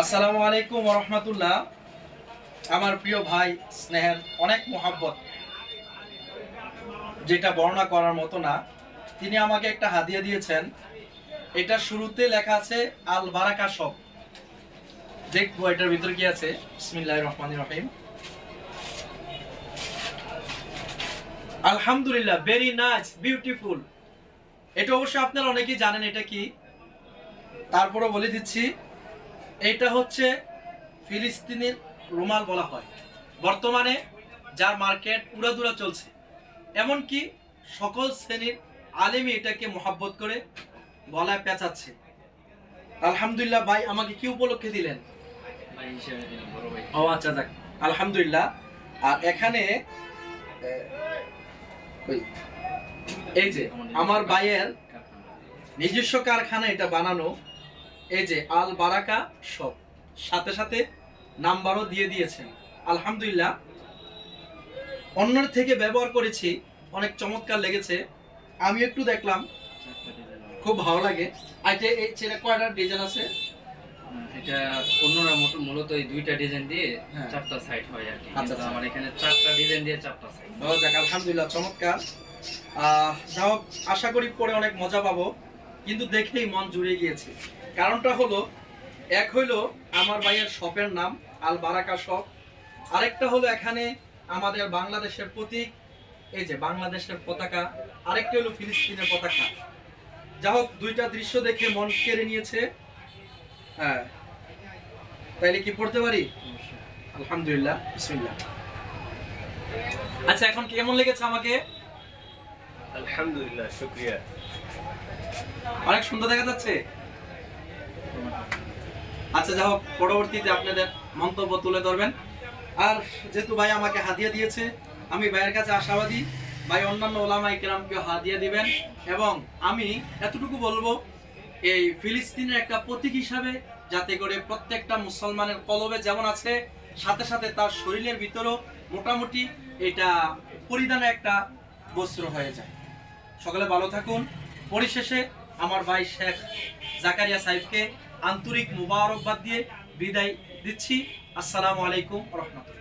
আসসালামু আলাইকুম ওয়া রাহমাতুল্লাহ। আমার প্রিয় ভাই স্নেহের অনেক মোহাব্বত, যেটা বর্ণনা করার মতো না। তিনি আমাকে একটা হাদিয়া দিয়েছেন। এটা শুরুতে লেখা আছে আল বারাকা শপ। দেখবো এটার ভিতর কি আছে। বিসমিল্লাহির রহমানির রহিম। আলহামদুলিল্লাহ, ভেরি নাইস, বিউটিফুল। এটা অবশ্যই আপনারা অনেকেই জানেন এটা কি, তারপরও বলে দিচ্ছি। এটা হচ্ছে ফিলিস্তিনের রুমাল বলা হয়। বর্তমানে যার মার্কেট উড়াদুরা চলছে, এমনকি সকল শ্রেণীর আলেমই এটাকে মোহাব্বত করে গলায় পেঁচাচ্ছে। আলহামদুলিল্লাহ। ভাই আমাকে কি উপলক্ষে দিলেন? ও আচ্ছা, যাক আলহামদুলিল্লাহ। আর এখানে এই যে আমার ভাইয়ের নিজস্ব কারখানা এটা বানানো, এই যে আল বারাকা শপ, সাথে সাথে নাম্বারও দিয়ে দিয়েছেন। আলহামদুলিল্লাহ। অন্যের থেকে ব্যবহার করেছি, অনেক চমৎকার লেগেছে। আমি একটু দেখলাম, খুব ভালো লাগে। আচ্ছা, এই ছেলে কয়টা ডিজাইন আছে? এটা অন্যরা মূলত এই দুইটা ডিজাইন দিয়ে চারটা সাইড হয় আর কি। আচ্ছা, আমার এখানে চারটা ডিজাইন দিয়ে চারটা সাইড। ও যাক আলহামদুলিল্লাহ, চমৎকার। যাও, আশা করি পরে অনেক মজা পাবো, কিন্তু দেখেই মন জুড়ে গিয়েছে। কারণটা হলো, এক হইলো আমার ভাইয়ের শপের নাম আল বারাকা শপ, আরেকটা হলো এখানে আমাদের বাংলাদেশের প্রতীক, এই যে বাংলাদেশের পতাকা, আরেকটা হলো ফিলিস্তিনের পতাকা। যা হোক, দুইটা দৃশ্য দেখে মন কেড়ে নিয়েছে। হ্যাঁ, তাইলে কি পড়তে পারি? আলহামদুলিল্লাহ, বিসমিল্লাহ। আচ্ছা, এখন কেমন লেগেছে আমাকে? আলহামদুলিল্লাহ, শুকরিয়া। অনেক সুন্দর দেখা যাচ্ছে। আচ্ছা, যা হোক, পরবর্তীতে আপনাদের মন্তব্য তুলে ধরবেন। আর যেহেতু ভাই আমাকে হাদিয়া দিয়েছে, আমি ভাইয়ের কাছে আশাবাদী ভাই অন্যান্য ওলামায়ে কেরামকে হাদিয়া দিবেন। এবং আমি এতটুকু বলবো, এই ফিলিস্তিনের একটা প্রতীক হিসাবে, যাতে করে প্রত্যেকটা মুসলমানের কলবে যেমন আছে, সাথে সাথে তার শরীরের ভিতরেও মোটামুটি এটা পরিধানে একটা বস্ত্র হয়ে যায়। সকলে ভালো থাকুন। পরিশেষে আমার ভাই শেখ জাকারিয়া সাহেবকে আন্তরিক মুবারকবাদ দিয়ে বিদায় দিচ্ছি। আসসালামু আলাইকুম ওয়া রাহমাতুল্লাহ।